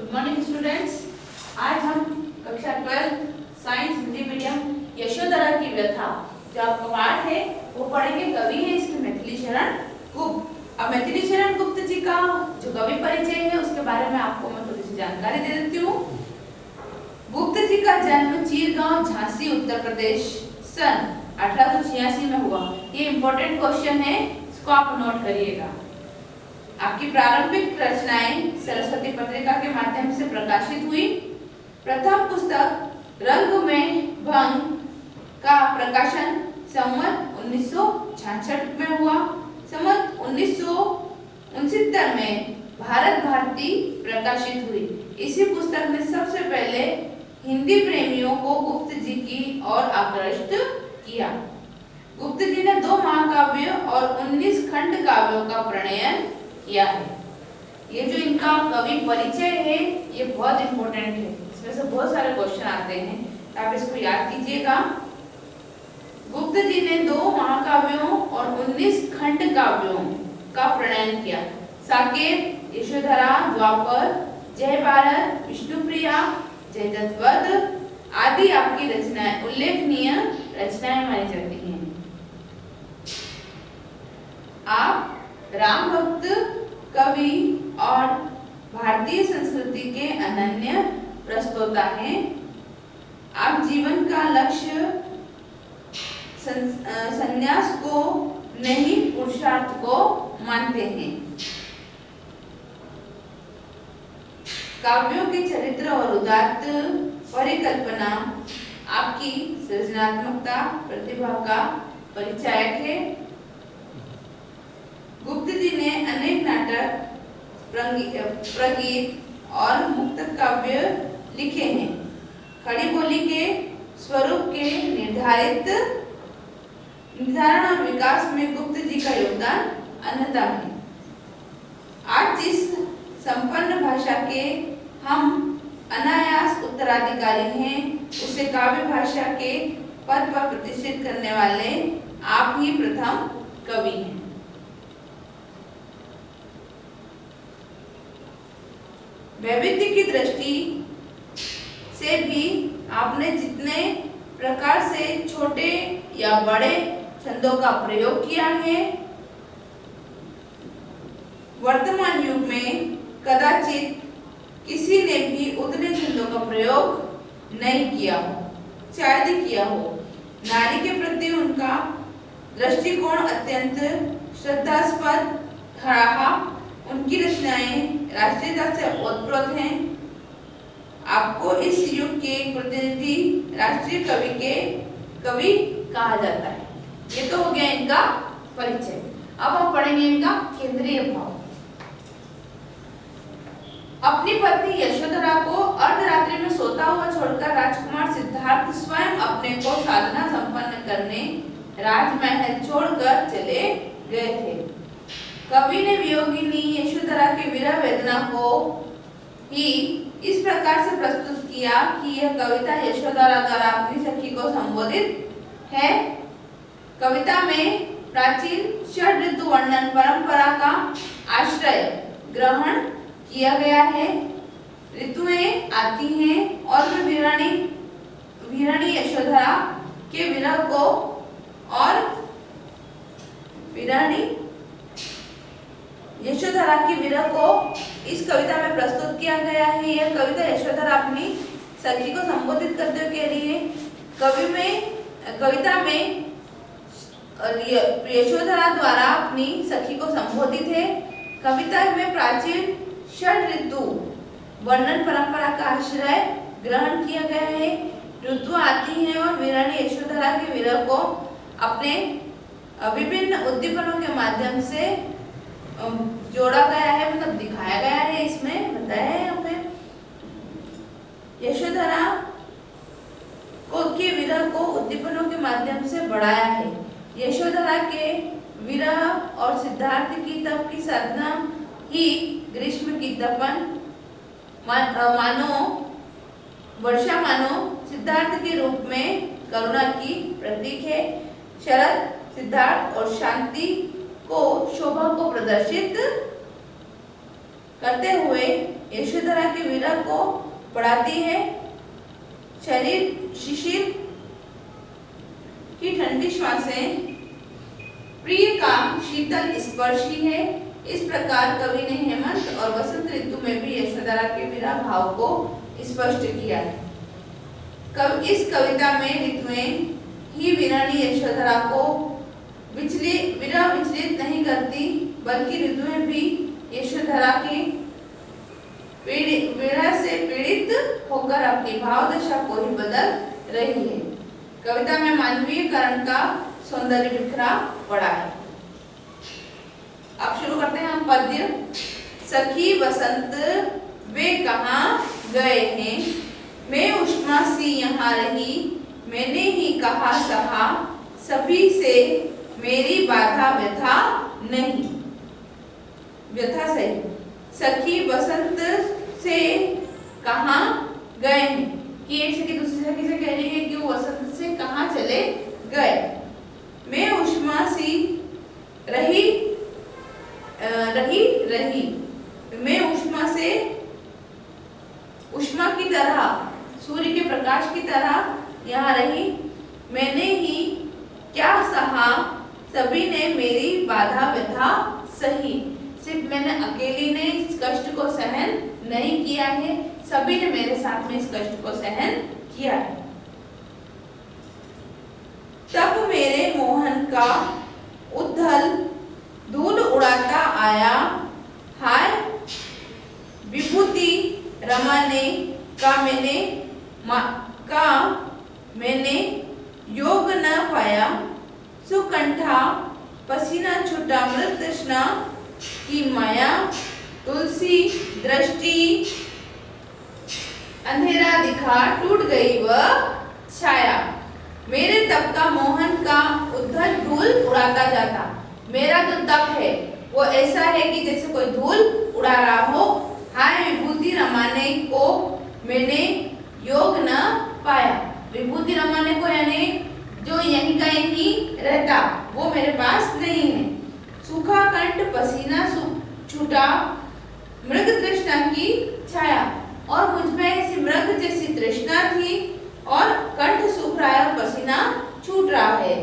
Good morning students. आज हम कक्षा 12 साइंस हिंदी मीडियम यशोधरा की व्यथा जो आपका पाठ है वो पढ़ेंगे। कवि है इसमें मैथिली शरण गुप्त। अब मैथिली शरण गुप्त जी का जो कवि परिचय है उसके बारे में आपको मैं थोड़ी सी जानकारी दे देती हूँ। गुप्त जी का जन्म चीरगांव झांसी उत्तर प्रदेश सन 1886 में हुआ। ये इंपॉर्टेंट क्वेश्चन है, इसको आप नोट करिएगा। आपकी प्रारंभिक रचनाएं सरस्वती पत्रिका के माध्यम से प्रकाशित हुई। प्रथम पुस्तक रंग में भंग का प्रकाशन संवत 1966 में हुआ। संवत 1969 में भारत भारती प्रकाशित हुई। इसी पुस्तक ने सबसे पहले हिंदी प्रेमियों को गुप्त जी की ओर आकृष्ट किया। गुप्त जी ने 2 महाकाव्य और 19 खंड काव्यों का प्रणयन किया है। ये जो इनका कवि परिचय है ये बहुत इंपॉर्टेंट है, इसमें से बहुत सारे क्वेश्चन आते हैं, आप इसको याद कीजिएगा। गुप्त जी ने 2 महाकाव्यों और 19 खंड काव्यों का प्रणयन किया। साकेत, यशोधरा, द्वापर, जय भारत, विष्णुप्रिया, जयदत्तवध आदि आपकी रचनाएं उल्लेखनीय रचनाएं मानी जाती हैं। आप राम भक्त कवि और भारतीय संस्कृति के अनन्य प्रस्तोता हैं। आप जीवन का लक्ष्य संन्यास को नहीं पुरुषार्थ को मानते हैं। काव्यों के चरित्र और उदात्त परिकल्पना आपकी सृजनात्मकता प्रतिभा का परिचायक है। गुप्त जी ने अनेक नाटक, प्रगीत और मुक्तक काव्य लिखे हैं। खड़ी बोली के स्वरूप के निर्धारण और विकास में गुप्त जी का योगदान अन्यतम है। आज जिस संपन्न भाषा के हम अनायास उत्तराधिकारी हैं, उसे काव्य भाषा के पद पर प्रतिष्ठित करने वाले आप ही प्रथम कवि हैं। वैविध्य की दृष्टि से भी आपने जितने प्रकार से छोटे या बड़े छंदों का प्रयोग किया है, वर्तमान युग में कदाचित किसी ने भी उतने छंदों का प्रयोग नहीं किया हो, शायद किया हो। नारी के प्रति उनका दृष्टिकोण अत्यंत श्रद्धास्पद रहा। उनकी रचनाएं राष्ट्रीयता से ओतप्रोत हैं। आपको इस युग के प्रतिनिधि राष्ट्रीय कवि कहा जाता है। ये तो हो गया इनका परिचय। अब हम पढ़ेंगे इनका केंद्रीय भाव। अपनी पत्नी यशोधरा को अर्धरात्रि में सोता हुआ छोड़कर राजकुमार सिद्धार्थ स्वयं अपने को साधना संपन्न करने राजमहल छोड़कर चले गए थे। कवि ने वियोगिनी यशोधरा की विरह वेदना को ही इस प्रकार से प्रस्तुत किया कि यह कविता यशोधरा द्वारा अपनी सखी को संबोधित है। कविता में प्राचीन षड ऋतु वर्णन परंपरा का आश्रय ग्रहण किया गया है। ऋतुएं आती हैं और वे वीरानी यशोधरा के विरह को और वीरानी यशोधरा की विरह को इस कविता में प्रस्तुत किया गया है। यह कविता यशोधरा अपनी सखी को संबोधित करते हुए कह रही है। कविता में यशोधरा द्वारा अपनी सखी को संबोधित है। कविता में प्राचीन षड ऋतु वर्णन परंपरा का आश्रय ग्रहण किया गया है। ऋतु आती हैं और वीरानी यशोधरा के विरह को अपने विभिन्न उद्दीपनों के माध्यम से जोड़ा गया है, मतलब दिखाया गया है। इसमें बताया है हमें यशोधरा के विरह को उद्दीपनों के माध्यम से बढ़ाया है। यशोधरा के विरह और सिद्धार्थ की तप की साधना ही ग्रीष्म की तपन वर्षा मानो सिद्धार्थ के रूप में करुणा की प्रतीक है। शरद सिद्धार्थ और शांति को शोभा को प्रदर्शित करते हुए यशोधरा के विरह को बढ़ाती है। शरीर शिशिर की ठंडी श्वासें प्रिय का शीतल स्पर्श ही है। इस प्रकार कवि ने हेमंत और वसंत ऋतु में भी यशोधरा के विरह भाव को स्पष्ट किया है। इस कविता में ऋतुएं ही विरहणी यशोधरा को विरह विचलित नहीं करती, बल्कि ऋतुएं भी यशोधरा के विरह से पीड़ित होकर अपनी भाव दशा को ही बदल रही है। कविता में मानवीयकरण का सौंदर्य बिखरा पड़ा है। अब शुरू करते हैं हम पद्य। सखी बसंत वे कहाँ गए हैं, मैं उष्मा सी यहाँ रही, मैंने ही कहा सहा, सभी से मेरी बाधा व्यथा नहीं। व्यथा सही। सखी बसंत से कहाँ गए हैं, कि एक सखी दूसरी सखी से कह रही है कि वो वसंत से कहाँ चले गए। मैं उष्मा सी रही मैं उष्मा से, उष्मा की तरह, सूर्य के प्रकाश की तरह यहाँ रही, मैंने ही क्या सहा, सभी ने मेरी बाधा व्यथा सही। सिर्फ मैंने अकेली ने इस कष्ट को सहन नहीं किया है, सभी ने मेरे साथ में इस कष्ट को सहन किया है। तब मेरे मोहन का उद्दल धूल उड़ाता आया, हाय विभूति रमाने का मैंने योग न पाया, सुकंठा पसीना छूटा मृत तृष्णा की माया, तुलसी दृष्टि अंधेरा दिखा टूट गई वह छाया। मेरे तप का मोहन का उद्धत धूल उड़ाता जाता। मेरा जो तप है वो ऐसा है कि जैसे कोई धूल उड़ा रहा हो। हाय विभूति रमाने को मैंने योग न पाया। विभूति रमाने को यानी जो यहीं का यहीं रहता, वो मेरे पास नहीं है। सूखा कंठ पसीना छूटा मृग तृष्णा की छाया, और मुझ में ऐसी मृग जैसी तृष्णा थी और कंठ सूख रहा है और पसीना छूट रहा है।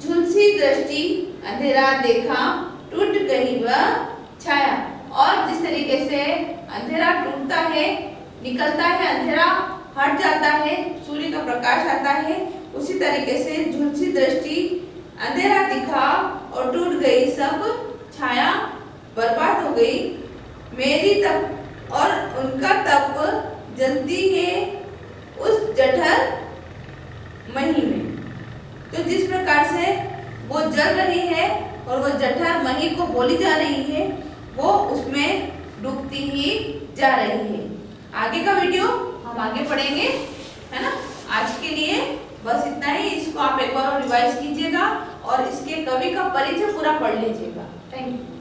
झुलसी दृष्टि अंधेरा देखा टूट गई वह छाया। और जिस तरीके से अंधेरा टूटता है, निकलता है, अंधेरा हट जाता है, सूर्य का प्रकाश आता है, उसी तरीके से झुलसी दृष्टि अंधेरा दिखा और टूट गई सब छाया, बर्बाद हो गई मेरी तप, और उनका तप जलती है उस जठर मही में। तो जिस प्रकार से वो जल रही है और वो जठर मही को बोली जा रही है, वो उसमें डूबती ही जा रही है। आगे का वीडियो हम आगे पढ़ेंगे, है ना। आज के लिए बस इतना ही। इसको आप एक बार और रिवाइज कीजिएगा और इसके कवि का परिचय पूरा पढ़ लीजिएगा। Thank you.